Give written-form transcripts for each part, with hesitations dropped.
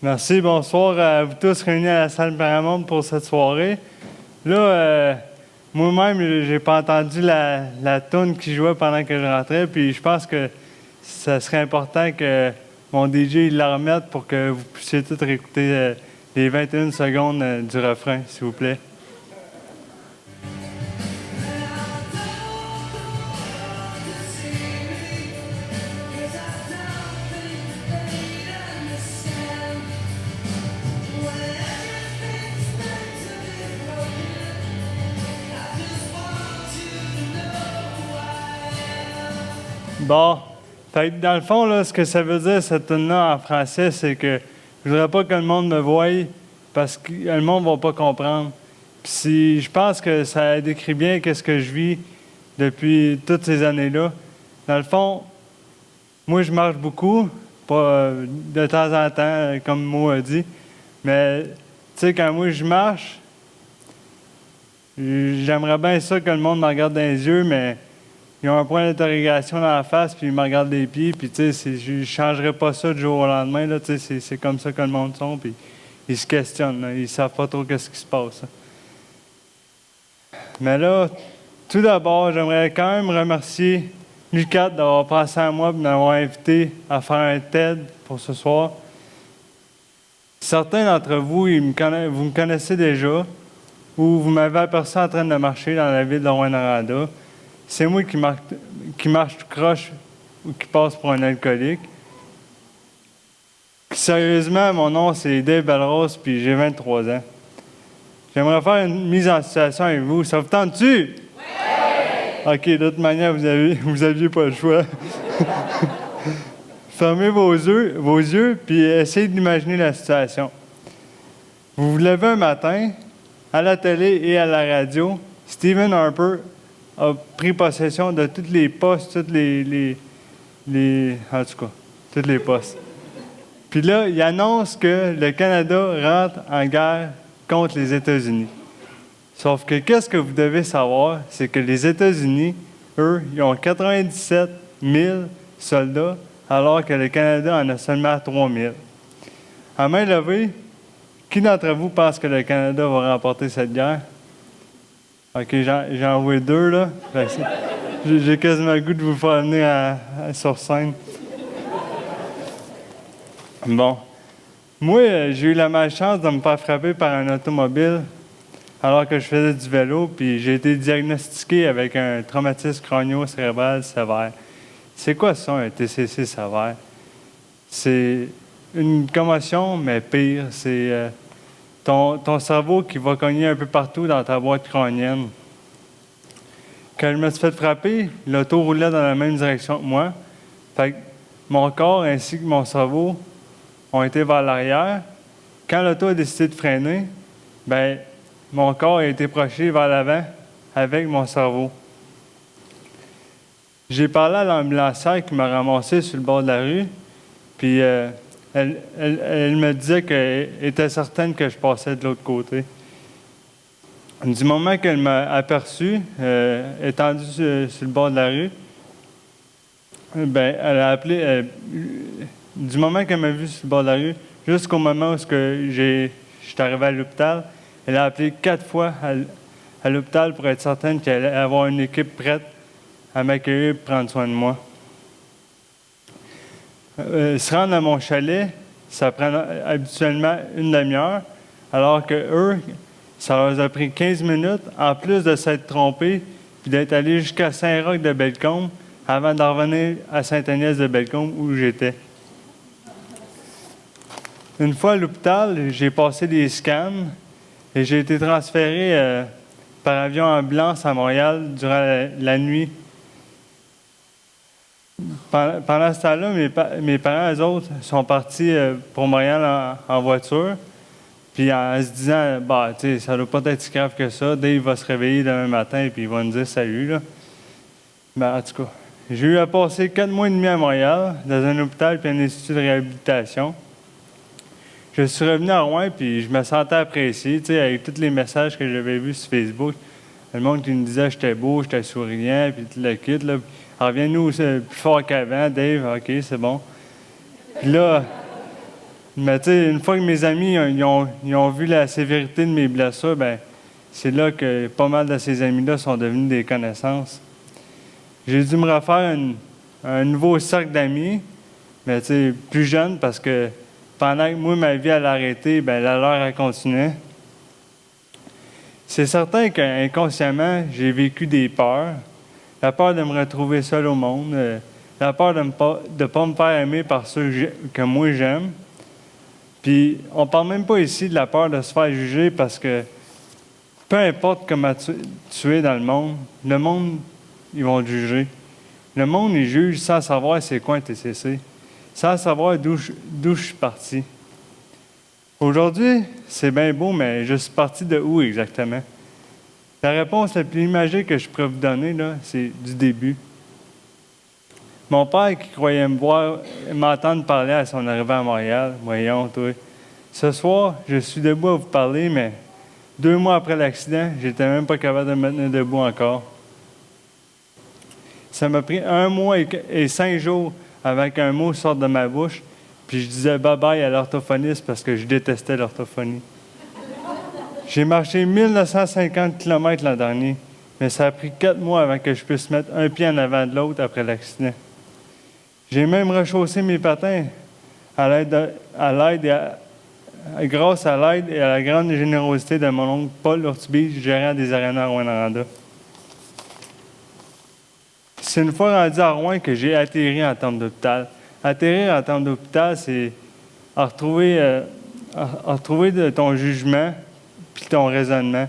Merci, bonsoir à vous tous réunis à la salle Paramount pour cette soirée. Là, moi-même, j'ai pas entendu la toune qui jouait pendant que je rentrais, puis je pense que ça serait important que mon DJ il la remette pour que vous puissiez tous réécouter les 21 secondes du refrain, s'il vous plaît. Bon, fait que dans le fond, là, ce que ça veut dire, cette tune-là, en français, c'est que je voudrais pas que le monde me voie parce que le monde ne va pas comprendre. Puis si je pense que ça décrit bien ce que je vis depuis toutes ces années-là. Dans le fond, moi, je marche beaucoup, pas de temps en temps, comme Mo a dit, mais tu sais, quand moi je marche, j'aimerais bien ça que le monde me regarde dans les yeux, mais ils ont un point d'interrogation dans la face, puis ils me regardent les pieds, puis tu sais, je ne changerais pas ça du jour au lendemain, là, tu sais, c'est comme ça que le monde sont, puis ils se questionnent, là, ils ne savent pas trop ce qui se passe. Hein. Mais là, tout d'abord, j'aimerais quand même remercier Lucas d'avoir pensé à moi et d'avoir invité à faire un TED pour ce soir. Certains d'entre vous, vous me connaissez déjà, ou vous m'avez aperçu en train de marcher dans la ville de Rouyn-Noranda. C'est moi qui marche tout croche ou qui passe pour un alcoolique. Puis, sérieusement, mon nom, c'est Dave Belrose, puis j'ai 23 ans. J'aimerais faire une mise en situation avec vous. Ça vous tente-tu? Oui! OK, de toute manière, vous aviez pas le choix. Fermez vos yeux, puis essayez d'imaginer la situation. Vous vous levez un matin, à la télé et à la radio, Stephen Harper a pris possession de tous les postes, tous tous les postes. Puis là, il annonce que le Canada rentre en guerre contre les États-Unis. Sauf que qu'est-ce que vous devez savoir, c'est que les États-Unis, eux, ils ont 97 000 soldats, alors que le Canada en a seulement 3 000. À main levée, qui d'entre vous pense que le Canada va remporter cette guerre? OK, j'ai envoyé 2, là. J'ai quasiment le goût de vous faire venir sur scène. Bon. Moi, j'ai eu la malchance de me faire frapper par un automobile alors que je faisais du vélo, puis j'ai été diagnostiqué avec un traumatisme crânio-cérébral sévère. C'est quoi ça, un TCC sévère? C'est une commotion, mais pire. C'est ton cerveau qui va cogner un peu partout dans ta boîte crânienne. Quand je me suis fait frapper, l'auto roulait dans la même direction que moi. Fait que mon corps ainsi que mon cerveau ont été vers l'arrière. Quand l'auto a décidé de freiner, ben mon corps a été projeté vers l'avant avec mon cerveau. J'ai parlé à l'ambulancière qui m'a ramassé sur le bord de la rue, puis elle me disait qu'elle était certaine que je passais de l'autre côté. Du moment qu'elle m'a aperçu, étendu sur le bord de la rue, ben, elle a appelé. Du moment qu'elle m'a vu sur le bord de la rue, jusqu'au moment où je suis arrivé à l'hôpital, elle a appelé 4 fois à l'hôpital pour être certaine qu'elle allait avoir une équipe prête à m'accueillir et prendre soin de moi. Se rendre à mon chalet, ça prend habituellement une demi-heure, alors que eux, ça leur a pris 15 minutes, en plus de s'être trompés, puis d'être allés jusqu'à Saint-Roch-de-Bellecombe avant de revenir à Sainte-Agnès-de-Bellecombe où j'étais. Une fois à l'hôpital, j'ai passé des scans et j'ai été transféré par avion ambulance à Montréal durant la nuit. Pendant ce temps-là, mes parents, eux autres, sont partis pour Montréal en voiture. Puis en se disant, tu sais, ça doit pas être si grave que ça. Dave va se réveiller demain matin et puis il va nous dire salut, là. Mais en tout cas, J'ai eu à passer 4 mois et demi à Montréal, dans un hôpital puis un institut de réhabilitation. Je suis revenu à Rouen, puis je me sentais apprécié, tu sais, avec tous les messages que j'avais vus sur Facebook. Le monde qui me disait que j'étais beau, j'étais souriant, puis tout le kit, là. Alors, reviens-nous plus fort qu'avant, Dave, OK, c'est bon. Puis là, mais tu sais, une fois que mes amis ils ont vu la sévérité de mes blessures, ben c'est là que pas mal de ces amis-là sont devenus des connaissances. J'ai dû me refaire un nouveau cercle d'amis, mais tu sais, plus jeune, parce que pendant que moi, ma vie allait arrêter, ben la leur, elle continuait. C'est certain qu'inconsciemment, j'ai vécu des peurs. La peur de me retrouver seul au monde, la peur de ne pas me faire aimer par ceux que moi j'aime. Puis, on ne parle même pas ici de la peur de se faire juger parce que peu importe comment tu es dans le monde, ils vont te juger. Le monde, il juge sans savoir c'est quoi un TCC, sans savoir d'où je suis parti. Aujourd'hui, c'est bien beau, mais je suis parti de où exactement? La réponse la plus imagée que je pourrais vous donner, là, c'est du début. Mon père qui croyait m'entendre parler à son arrivée à Montréal, voyons, toi. Ce soir, je suis debout à vous parler, mais 2 mois après l'accident, j'étais même pas capable de me tenir debout encore. Ça m'a pris 1 mois et 5 jours avant qu'un mot sorte de ma bouche, puis je disais bye-bye à l'orthophoniste parce que je détestais l'orthophonie. J'ai marché 1950 km l'an dernier, mais ça a pris 4 mois avant que je puisse mettre un pied en avant de l'autre après l'accident. J'ai même rechaussé mes patins grâce à l'aide et à la grande générosité de mon oncle Paul Urtubise, gérant des arénas à Rouyn-Noranda. C'est une fois rendu à Rouen que j'ai atterri en termes d'hôpital. Atterrir en termes d'hôpital, c'est retrouver de ton jugement puis ton raisonnement.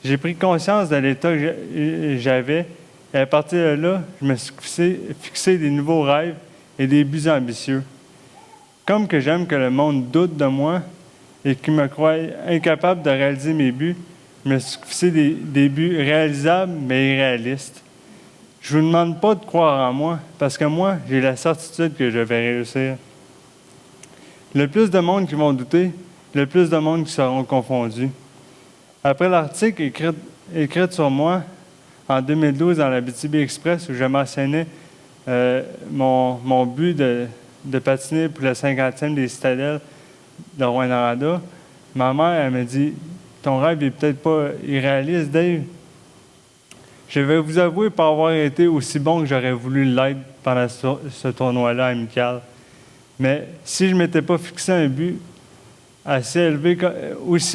J'ai pris conscience de l'état que j'avais et à partir de là, je me suis fixé des nouveaux rêves et des buts ambitieux. Comme que j'aime que le monde doute de moi et qu'il me croit incapable de réaliser mes buts, je me suis fixé des buts réalisables mais irréalistes. Je ne vous demande pas de croire en moi, parce que moi, j'ai la certitude que je vais réussir. Le plus de monde qui vont douter, le plus de monde qui seront confondus. Après l'article écrit sur moi en 2012 dans la BTB Express, où je mentionnais mon but de patiner pour le 50e des citadelles de Rouyn-Noranda, ma mère, elle m'a dit « Ton rêve n'est peut-être pas irréaliste, Dave. » Je vais vous avouer pas avoir été aussi bon que j'aurais voulu l'être pendant ce tournoi-là amical. Mais si je ne m'étais pas fixé un but aussi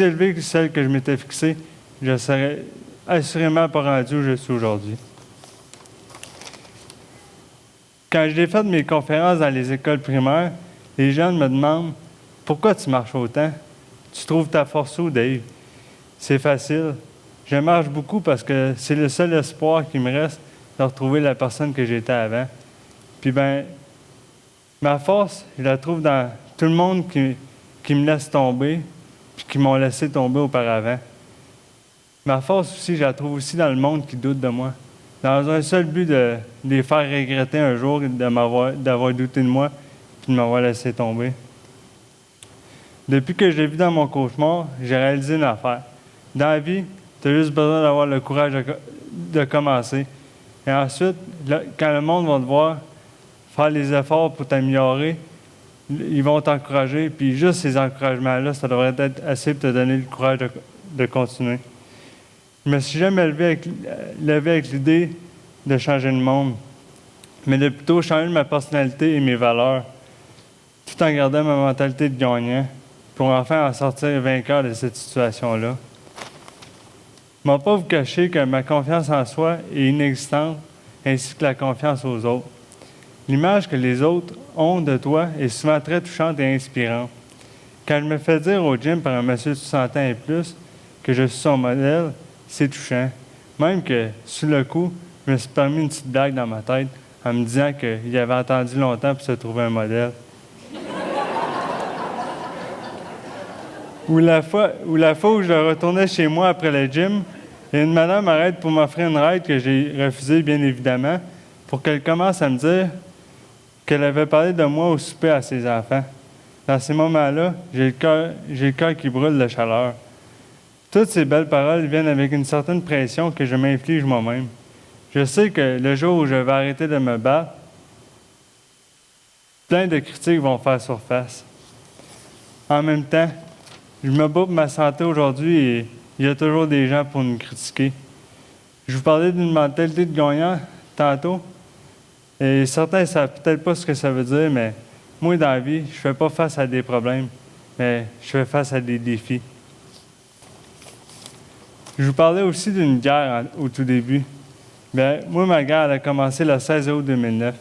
élevé que celle que je m'étais fixé, je ne serais assurément pas rendu où je suis aujourd'hui. Quand j'ai fait mes conférences dans les écoles primaires, les jeunes me demandent « Pourquoi tu marches autant? Tu trouves ta force où, Dave? » C'est facile. Je marche beaucoup parce que c'est le seul espoir qui me reste de retrouver la personne que j'étais avant. Puis ma force, je la trouve dans tout le monde qui me laisse tomber, puis qui m'ont laissé tomber auparavant. Ma force aussi, je la trouve aussi dans le monde qui doute de moi. Dans un seul but de les faire regretter un jour d'avoir douté de moi, puis de m'avoir laissé tomber. Depuis que je l'ai vu dans mon cauchemar, j'ai réalisé une affaire. Dans la vie, tu as juste besoin d'avoir le courage de commencer. Et ensuite, quand le monde va te voir faire les efforts pour t'améliorer, ils vont t'encourager. Puis juste ces encouragements-là, ça devrait être assez pour te donner le courage de continuer. Je ne me suis jamais levé avec l'idée de changer le monde, mais de plutôt changer ma personnalité et mes valeurs, tout en gardant ma mentalité de gagnant, pour enfin en sortir vainqueur de cette situation-là. Je ne vais pas vous cacher que ma confiance en soi est inexistante, ainsi que la confiance aux autres. L'image que les autres ont de toi est souvent très touchante et inspirante. Quand je me fais dire au gym par un monsieur de 60 ans et plus que je suis son modèle, c'est touchant. Même que, sur le coup, je me suis permis une petite blague dans ma tête en me disant qu'il avait attendu longtemps pour se trouver un modèle. Ou la fois où je retournais chez moi après le gym, et une madame m'arrête pour m'offrir une ride que j'ai refusée, bien évidemment, pour qu'elle commence à me dire qu'elle avait parlé de moi au souper à ses enfants. Dans ces moments-là, j'ai le cœur qui brûle de chaleur. Toutes ces belles paroles viennent avec une certaine pression que je m'inflige moi-même. Je sais que le jour où je vais arrêter de me battre, plein de critiques vont faire surface. En même temps, je me bats pour ma santé aujourd'hui et il y a toujours des gens pour nous critiquer. Je vous parlais d'une mentalité de gagnant tantôt, et certains ne savent peut-être pas ce que ça veut dire, mais moi, dans la vie, je ne fais pas face à des problèmes, mais je fais face à des défis. Je vous parlais aussi d'une guerre au tout début. Bien, moi, ma guerre elle a commencé le 16 août 2009.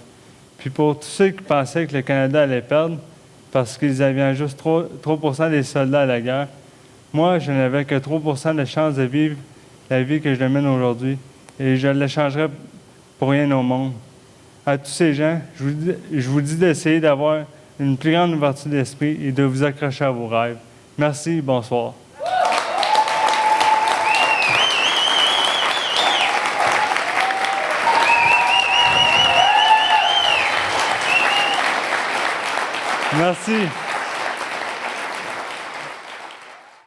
Puis pour tous ceux qui pensaient que le Canada allait perdre parce qu'ils avaient juste 3% des soldats à la guerre, moi, je n'avais que 3% de chance de vivre la vie que je mène aujourd'hui. Et je ne l'échangerais pour rien au monde. À tous ces gens, je vous dis d'essayer d'avoir une plus grande ouverture d'esprit et de vous accrocher à vos rêves. Merci, bonsoir. Merci.